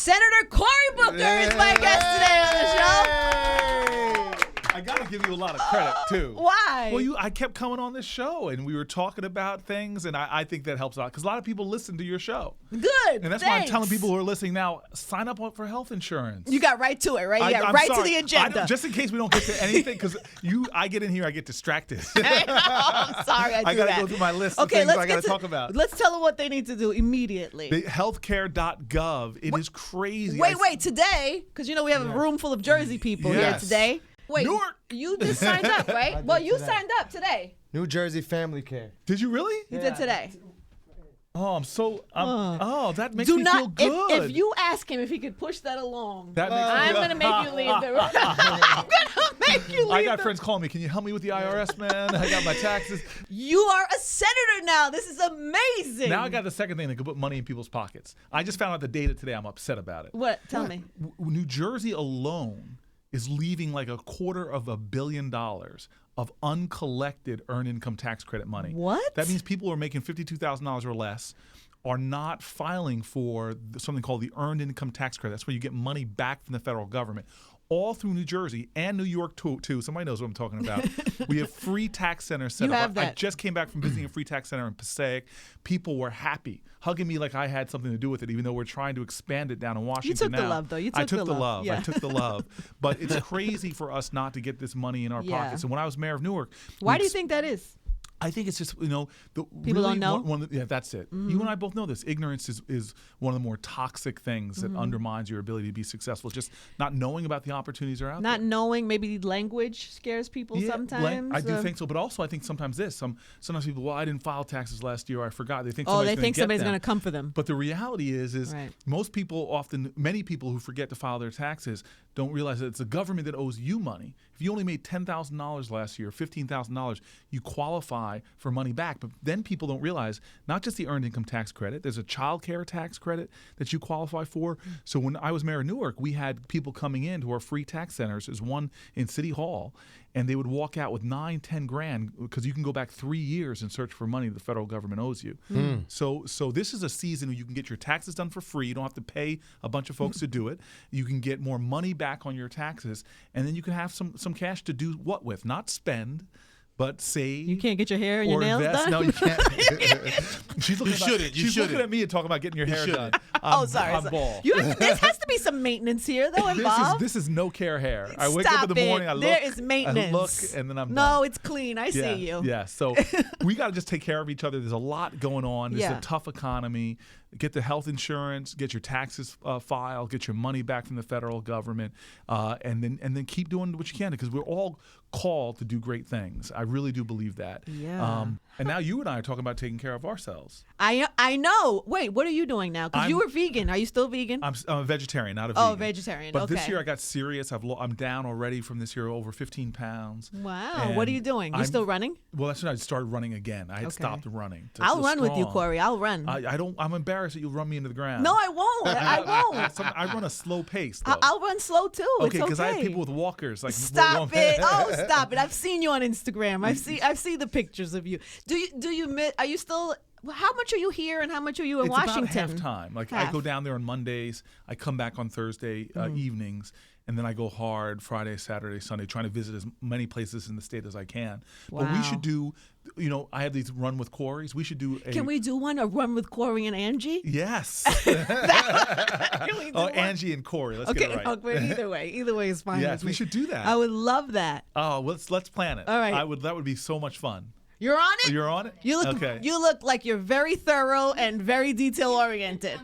Senator Cory Booker is my guest today on the show. I got to give you a lot of credit, too. Why? Well, I kept coming on this show, and we were talking about things, and I think that helps a lot, because a lot of people listen to your show. Good, And that's why I'm telling people who are listening now, sign up for health insurance. You got right to it, right? Yeah, right to the agenda. Just in case we don't get to anything, because I get in here, I get distracted. I know, I'm sorry I do got that. to go through my list of things I got to talk about. Let's tell them what they need to do immediately. Healthcare.gov. It is crazy. Wait, today, because we have a room full of Jersey people here today. Wait, Newark. You just signed up, right? Well, you signed up today. New Jersey Family Care. Did you really? You did today. Oh, I'm so. That makes me feel good. If you ask him if he could push that along, that makes I'm going to make you leave the room. I'm going to make you leave. I got friends calling me. Can you help me with the IRS, man? I got my taxes. You are a senator now. This is amazing. Now I got the second thing that could put money in people's pockets. I just found out the data today. I'm upset about it. What? Tell me. New Jersey alone is leaving like $250 million of uncollected earned income tax credit money. What? That means people who are making $52,000 or less are not filing for something called the earned income tax credit. That's where you get money back from the federal government. All through New Jersey and New York too. Somebody knows what I'm talking about. We have free tax centers set up. I just came back from visiting a free tax center in Passaic. People were happy, hugging me like I had something to do with it, even though we're trying to expand it down in Washington. You took now. the love, though. I took the love. Yeah. I took the love. But it's crazy for us not to get this money in our pockets. And when I was mayor of Newark, why do you think that is? I think it's just, people really don't know. Yeah, that's it. You and I both know this. Ignorance is one of the more toxic things that undermines your ability to be successful. Just not knowing about the opportunities that are out there. Not knowing, maybe language scares people sometimes. I do think so, but also I think sometimes sometimes people, I didn't file taxes last year, I forgot. They think somebody's going to come for them. But the reality is most people many people who forget to file their taxes don't realize that it's the government that owes you money. If you only made $10,000 last year, $15,000, you qualify for money back. But then people don't realize not just the earned income tax credit, there's a child care tax credit that you qualify for. So when I was mayor of Newark, we had people coming into our free tax centers. There's one in City Hall, and they would walk out with $9-10 grand because you can go back 3 years and search for money the federal government owes you. So this is a season where you can get your taxes done for free. You don't have to pay a bunch of folks to do it. You can get more money back on your taxes, and then you can have some cash to do what with? Not spend, but save. You can't get your hair and your nails invest. done? No, you can't. She's looking She's looking at me and talking about getting your hair done. Sorry. I'm bald. There has to be some maintenance here, though, involved. This is no care hair. I wake up in the morning, I look. There is maintenance. I look, and then I'm done. No, it's clean. I see you. Yeah, so we got to just take care of each other. There's a lot going on. It's a tough economy. Get the health insurance, get your taxes filed, get your money back from the federal government, and then keep doing what you can, because we're all called to do great things. I really do believe that. Yeah. And now you and I are talking about taking care of ourselves. I know. Wait, what are you doing now? Because you were vegan. Are you still vegan? I'm a vegetarian, not a vegan. Oh, vegetarian. But this year I got serious. I'm down already from this year, over 15 pounds. Wow. What are you doing? You still running? Well, that's when I started running again. I had stopped running. I'll run with you, Cory. I'll run. I'm embarrassed that you'll run me into the ground. No, I won't. I won't. I run a slow pace, though. I'll run slow, too. Okay, because I have people with walkers. Like, stop it. Oh, stop it. I've seen you on Instagram. I've seen the pictures of you. Are you still... How much are you here and how much are you in Washington? It's about half-time. Like, I go down there on Mondays. I come back on Thursday evenings. And then I go hard Friday, Saturday, Sunday, trying to visit as many places in the state as I can. Wow. But we should do, I have these Run with Corys. We should do Can we do a Run with Cory and Angie? Yes. Can we do one? Angie and Cory. Let's get it right. Okay, either way is fine. Yes, we should do that. I would love that. Oh, let's plan it. All right. That would be so much fun. You're on it? You're on it? You look like you're very thorough and very detail oriented.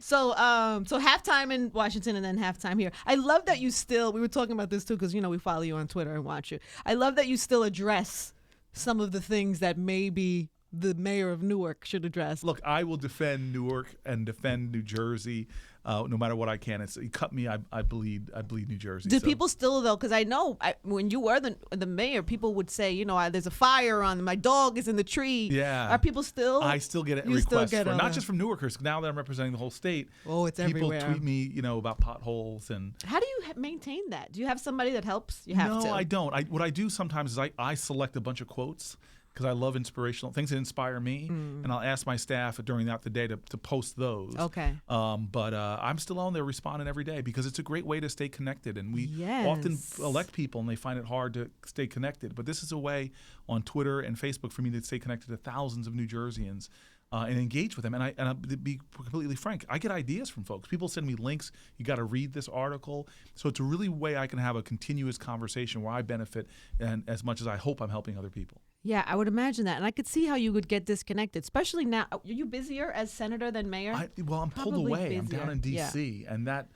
So halftime in Washington and then halftime here. I love that we were talking about this too, because we follow you on Twitter and watch you. I love that you still address some of the things that maybe the mayor of Newark should address. Look, I will defend Newark and defend New Jersey. No matter what I can. You cut me, I bleed New Jersey. Do people still, though, because I know when you were the mayor, people would say, there's a fire on, my dog is in the tree. Yeah. Are people still? I still get requests, not just from Newarkers. Now that I'm representing the whole state. Oh, it's everywhere. People tweet me, about potholes and. How do you maintain that? Do you have somebody that helps? You have to. No, I don't. What I do sometimes is I select a bunch of quotes because I love inspirational things that inspire me, and I'll ask my staff during the day to post those. Okay. But I'm still on there responding every day because it's a great way to stay connected. And we often elect people and they find it hard to stay connected. But this is a way on Twitter and Facebook for me to stay connected to thousands of New Jerseyans. And engage with them. And I'll be completely frank, I get ideas from folks. People send me links. You got to read this article. So it's a really way I can have a continuous conversation where I benefit and as much as I hope I'm helping other people. Yeah, I would imagine that. And I could see how you would get disconnected, especially now. Are you busier as senator than mayor? I'm pulled away. I'm down in D.C. And that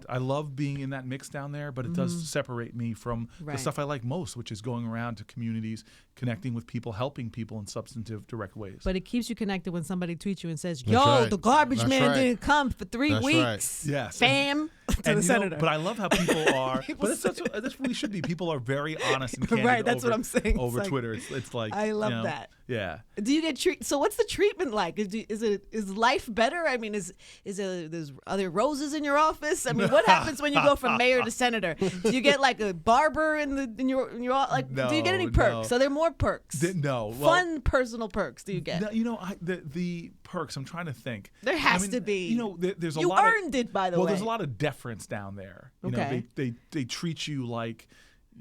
I love being in that mix down there, but it does separate me from the stuff I like most, which is going around to communities, connecting with people, helping people in substantive, direct ways. But it keeps you connected when somebody tweets you and says, the garbage man didn't come for 3 weeks. Right. Yes. Bam, to the senator. But I love how people are, but that's what we should be. People are very honest and candid. Right, that's what I'm saying. Over Twitter. It's like, I love that. Yeah. Do you get so what's the treatment like? Is life better? I mean, are there roses in your office? I mean, what happens when you go from mayor to senator? Do you get like a barber in your like? No, do you get any perks? no. Are there more perks? No. Fun personal perks do you get? No, the perks. I'm trying to think. There has to be. There's a you lot. You earned it, by the way. Well, there's a lot of deference down there. You know, they treat you like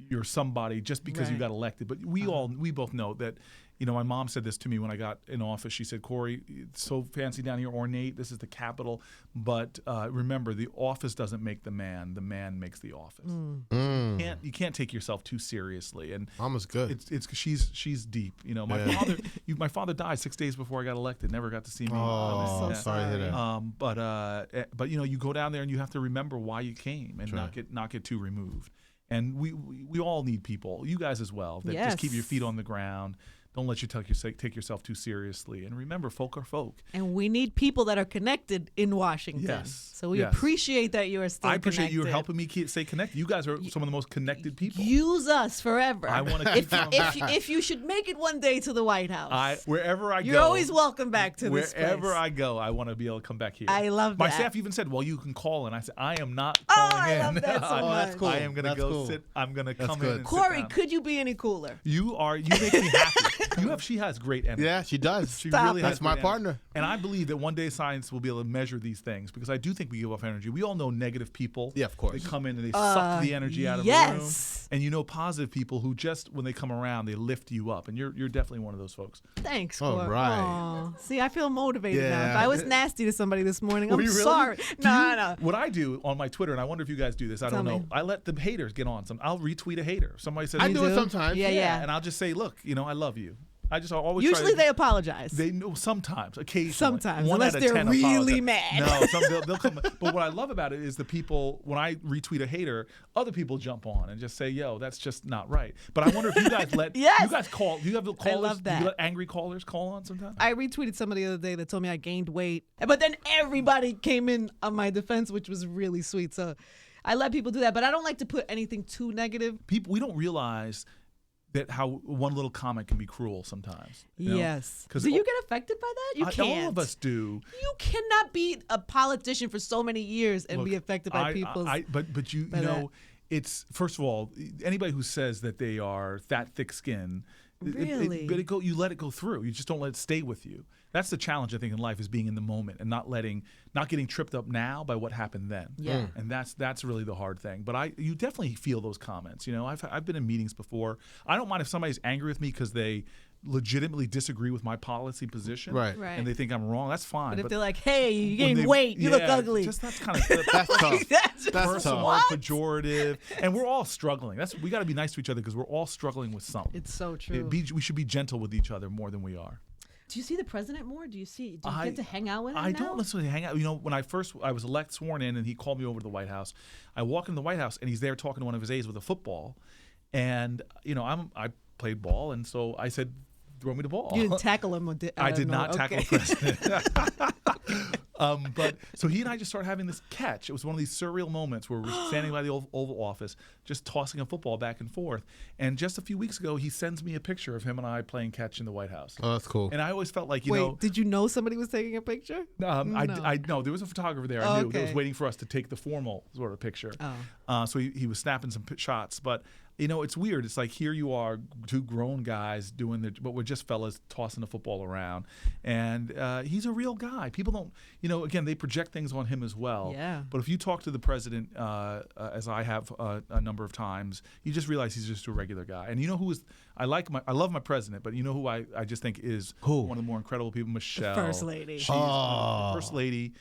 you're somebody just because you got elected. But we both know that. My mom said this to me when I got in office. She said, Cory, it's so fancy down here, ornate. This is the Capitol. But remember, the office doesn't make the man. The man makes the office. You can't take yourself too seriously. And Mama's good. It's she's deep. My father died 6 days before I got elected. Never got to see me. Oh, sorry to hear that. But you go down there and you have to remember why you came and not get too removed. And we all need people, you guys as well, that just keep your feet on the ground. Don't let you take yourself too seriously. And remember, folk are folk. And we need people that are connected in Washington. Yes. So we appreciate that you are still connected. I appreciate you helping me stay connected. You guys are some of the most connected people. Use us forever. I want to keep if you should make it one day to the White House. Wherever I go. You're always welcome back to this place. Wherever I go, I want to be able to come back here. I love that. My staff even said, well, you can call. And I said, I am not calling in. I love that so much. That's cool. I am going to go sit. I'm going to come in and Cory, sit down. could you be any cooler? You make me happy. She has great energy. Yeah, she does. She really has That's my partner. Energy. And I believe that one day science will be able to measure these things because I do think we give off energy. We all know negative people. Yeah, of course. They come in and they suck the energy out of the room. And positive people who just, when they come around, they lift you up. And you're definitely one of those folks. Thanks, Cory. All right. Aww. See, I feel motivated now. If I was nasty to somebody this morning, I'm sorry. No. What I do on my Twitter, and I wonder if you guys do this, I don't know. I let the haters get on. I'll retweet a hater. Somebody says, I do it sometimes. Yeah. And I'll just say, look, I love you. I just always usually they apologize. They know sometimes, occasionally. Sometimes, unless they're really mad. No, they'll come. But what I love about it is the people. When I retweet a hater, other people jump on and just say, "Yo, that's just not right." But I wonder if you guys let you guys call. Do you have callers? I love that. Do you let angry callers call on sometimes? I retweeted somebody the other day that told me I gained weight, but then everybody came in on my defense, which was really sweet. So I let people do that, but I don't like to put anything too negative. We don't realize that how one little comment can be cruel sometimes. Yes. Do you get affected by that? You can't. All of us do. You cannot be a politician for so many years and be affected by people's. But it's first of all, anybody who says that they are that thick-skinned, really, you let it go through. You just don't let it stay with you. That's the challenge, I think, in life, is being in the moment and not getting tripped up now by what happened then. Yeah. And that's really the hard thing. But you definitely feel those comments. I've been in meetings before. I don't mind if somebody's angry with me because they legitimately disagree with my policy position, right? And they think I'm wrong. That's fine. But if they're like, "Hey, you gained weight, you look ugly," that's kind of that's tough. That's personal, pejorative, and we're all struggling. We got to be nice to each other because we're all struggling with something. It's so true. We should be gentle with each other more than we are. Do you see the president more? Do you get to hang out with him I now? don't necessarily hang out. When I was sworn in and he called me over to the White House, I walk into the White House and he's there talking to one of his aides with a football. And, I played ball. And so I said, throw me the ball. You didn't tackle him? I did not tackle the president. But so he and I just started having this catch. It was one of these surreal moments where we're standing by the Oval Office, just tossing a football back and forth. And just a few weeks ago, he sends me a picture of him and I playing catch in the White House. Oh, that's cool. And I always felt like, Wait, did you know somebody was taking a picture? No. I know there was a photographer there I knew that was waiting for us to take the formal sort of picture. So he was snapping some shots, but it's weird. It's like here you are, two grown guys but we're just fellas tossing the football around. And he's a real guy. People don't, again, they project things on him as well. Yeah. But if you talk to the president, as I have a number of times, you just realize he's just a regular guy. And you know who is, I love my president, but you know who I just think is one of the more incredible people, Michelle. The First Lady. She's the First Lady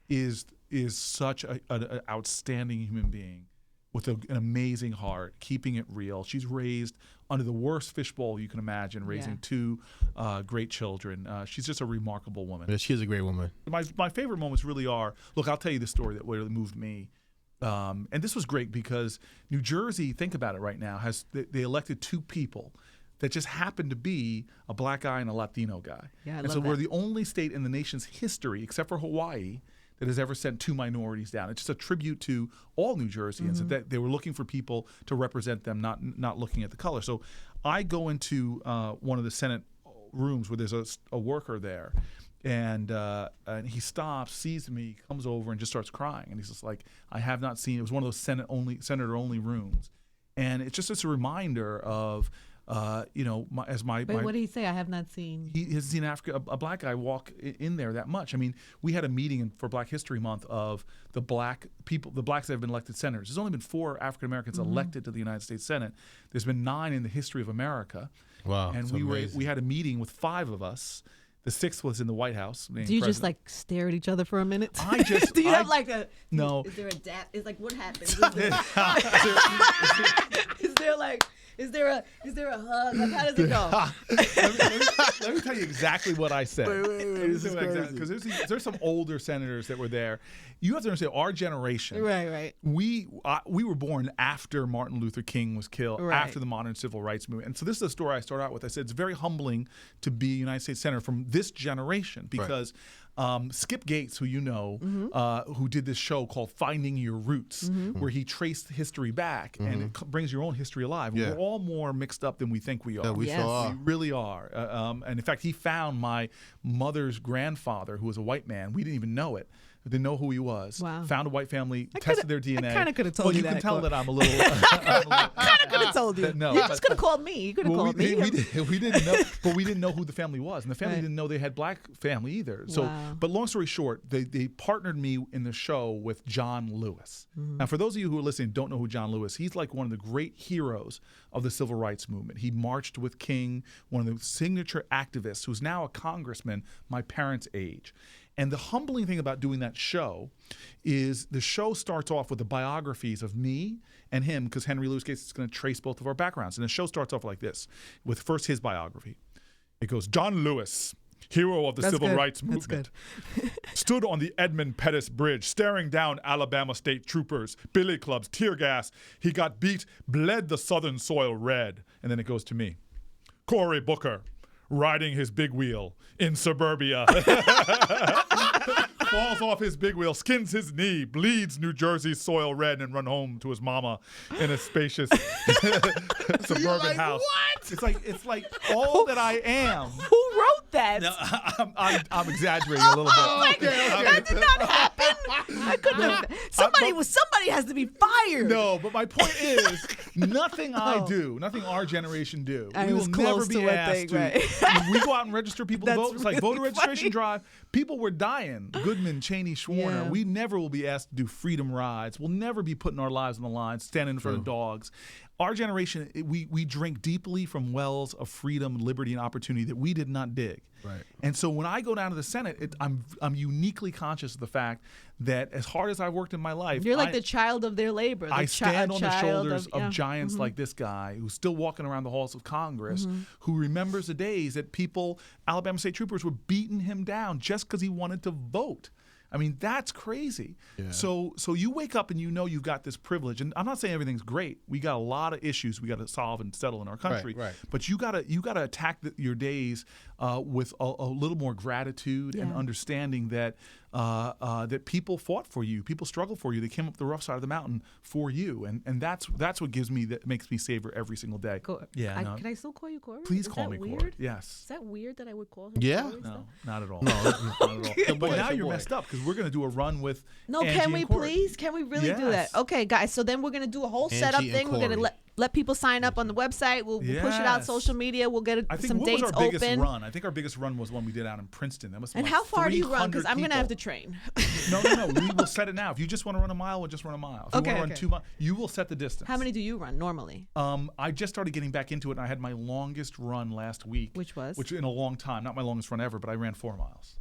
is such an outstanding human being with an amazing heart, keeping it real. She's raised under the worst fishbowl you can imagine, raising two great children. She's just a remarkable woman. Yeah, she is a great woman. My favorite moments really are, look, I'll tell you the story that really moved me. And this was great because New Jersey, think about it right now, they elected two people that just happened to be a black guy and a Latino guy. Yeah, I and love so that. we're the only state in the nation's history, except for Hawaii, that has ever sent two minorities down. It's just a tribute to all New Jerseyans that they were looking for people to represent them, not looking at the color. So I go into one of the Senate rooms where there's a worker there, and he stops, sees me, comes over, and just starts crying. And he's just like, I have not seen. It was one of those senator-only rooms, and it's just a reminder of. Wait, what did he say? I have not seen. He hasn't seen a black guy walk in there that much. I mean, we had a meeting for Black History Month of the blacks that have been elected senators. There's only been 4 African Americans elected to the United States Senate. There's been 9 in the history of America. Wow, and we had a meeting with 5 of us. The 6th was in the White House. Do you just like stare at each other for a minute? Do you have like a no? Is there a dap? It's like what happens? Is there a hug? Like, how does it go? let me tell you exactly what I said. Because there's some older senators that were there. You have to understand, our generation. Right. We were born after Martin Luther King was killed, after the modern civil rights movement. And so this is a story I start out with. I said it's very humbling to be a United States senator from this generation because Skip Gates, who you know, who did this show called Finding Your Roots, where he traced history back and it brings your own history alive. Yeah. We're all more mixed up than we think we are. Yeah, we so are. We really are. And in fact, he found my mother's grandfather, who was a white man. We didn't even know it. Didn't know who he was. Wow. Found a white family, tested their DNA. I kind of could have told you that. You can tell that I'm a little. I kind of could have told you. No, you just could have called me. You could have called me. We didn't know, but we didn't know who the family was, and the family didn't know they had black family either. So, but long story short, they partnered me in the show with John Lewis. Now, for those of you who are listening, don't know who John Lewis. He's like one of the great heroes of the civil rights movement. He marched with King, one of the signature activists, who's now a congressman my parents' age. And the humbling thing about doing that show is the show starts off with the biographies of me and him, because Henry Louis Gates is going to trace both of our backgrounds. And the show starts off like this, with first his biography. It goes, John Lewis, hero of the civil rights movement, stood on the Edmund Pettus Bridge, staring down Alabama state troopers, billy clubs, tear gas. He got beat, bled the southern soil red. And then it goes to me. Cory Booker, riding his big wheel in suburbia. Falls off his big wheel, skins his knee, bleeds New Jersey soil red, and run home to his mama in a spacious suburban house. What? It's like all that I am. Who wrote that? No, I'm exaggerating a little bit. That did not happen. I couldn't have. Somebody has to be fired. No, but my point is, nothing I do, nothing our generation do. We will never be asked to. We go out and register people to vote. It's like voter registration drive. People were dying. Goodman, Cheney, Schwarner. Yeah. We never will be asked to do freedom rides. We'll never be putting our lives on the line, standing in front of dogs. Our generation, we drink deeply from wells of freedom, liberty, and opportunity that we did not dig. Right. And so when I go down to the Senate, I'm uniquely conscious of the fact that as hard as I've worked in my life, you're like the child of their labor. I stand on the shoulders of giants like this guy who's still walking around the halls of Congress, who remembers the days that Alabama state troopers were beating him down just because he wanted to vote. I mean, that's crazy. Yeah. So you wake up and you know you've got this privilege. And I'm not saying everything's great. We got a lot of issues we got to solve and settle in our country. Right. But you gotta attack your days with a little more gratitude and understanding that that people fought for you, people struggled for you. They came up the rough side of the mountain for you, and that's what makes me savor every single day. Yeah. Can I still call you Cory? Please call me Cory. Yes. Is that weird that I would call him? Yeah. Cory No, not at all. No, not at all. But now you're messed up because we're gonna do a run with. No, Angie can we and Cory. please? Can we really do that? Okay, guys. So then we're gonna do a whole Angie setup and thing. We're gonna Cory. let people sign up on the website. We'll push it out social media. We'll get some dates open. I think what was our biggest run? I think our biggest run was one we did out in Princeton. That must. And how far do you run? Because I'm gonna have to train. No. We will set it now. If you just want to run a mile, we'll just run a mile. If you want to run 2 miles, you will set the distance. How many do you run normally? I just started getting back into it, and I had my longest run last week. Which in a long time. Not my longest run ever, but I ran 4 miles.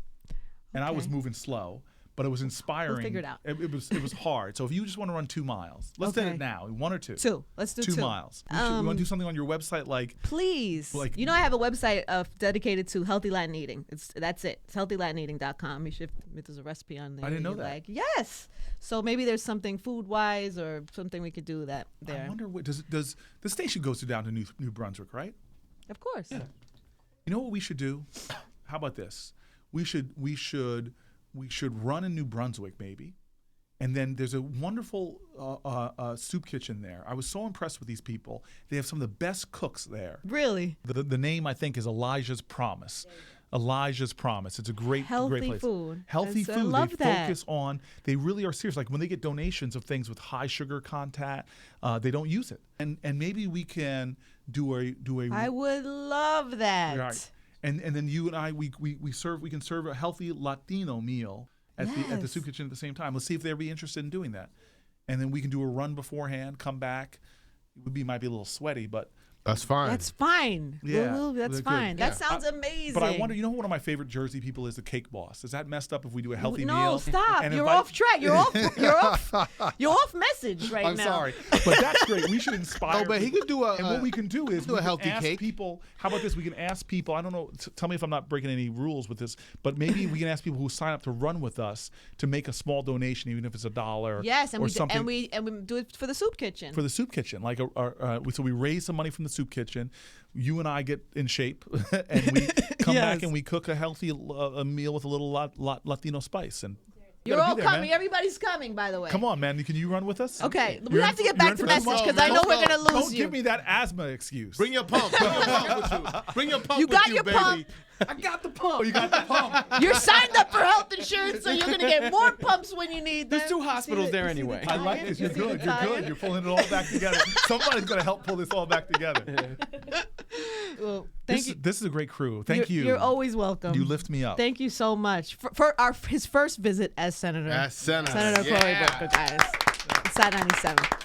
And I was moving slow, but it was inspiring. We'll figure it out. It was hard. So if you just want to run 2 miles, let's set it now. 1 or 2. 2. Let's do 2 miles. You want to do something on your website, please. You know, I have a website dedicated to healthy Latin eating. That's it. It's healthylatineating.com. If there's a recipe on there. I didn't know that. Yes. So maybe there's something food wise or something we could do that there. I wonder what does the station goes down to New Brunswick, right? Of course. Yeah. You know what we should do? How about this? We should run in New Brunswick maybe, and then there's a wonderful soup kitchen there. I was so impressed with these people. They have some of the best cooks there. Really? The name I think is Elijah's Promise. Elijah's Promise. It's a great place. Food. Healthy food. I love that. Focus on. They really are serious. Like when they get donations of things with high sugar content, they don't use it. And maybe we can do a. I would love that. Right. And then you and I we can serve a healthy Latino meal at the soup kitchen at the same time. Let's see if they'd be interested in doing that. And then we can do a run beforehand, come back. It might be a little sweaty, but that's fine. That's fine. Yeah, that's fine. Yeah. That sounds amazing. But I wonder, one of my favorite Jersey people is the Cake Boss. Is that messed up if we do a healthy meal? No, stop. You're off track. You're off message right now. I'm sorry. But that's great. We should inspire. No, but he could do and what we can do is do a healthy cake. People, how about this? We can ask people. I don't know. Tell me if I'm not breaking any rules with this. But maybe we can ask people who sign up to run with us to make a small donation, even if it's $1. Yes, and something. And we do it for the soup kitchen. For the soup kitchen, so we raise some money from the soup kitchen. You and I get in shape, and we come back and we cook a healthy meal with a little Latino spice. And you're all coming. Man. Everybody's coming, by the way. Come on, man. Can you run with us? Okay. We have to get back to message because I know we're going to lose you. Don't give me that asthma excuse. Bring your pump. Bring your pump. You got your pump. I got the pump. Oh, you got the pump. You're signed up for health insurance, so you're going to get more pumps when you need them. There's 2 hospitals there anyway. I like this. You're good. You're pulling it all back together. Somebody's going to help pull this all back together. Well, thank you. This is a great crew. Thank you. You're always welcome. You lift me up. Thank you so much for his first visit as Senator. As Senator. Senator Cory Booker, guys. It's Side 97.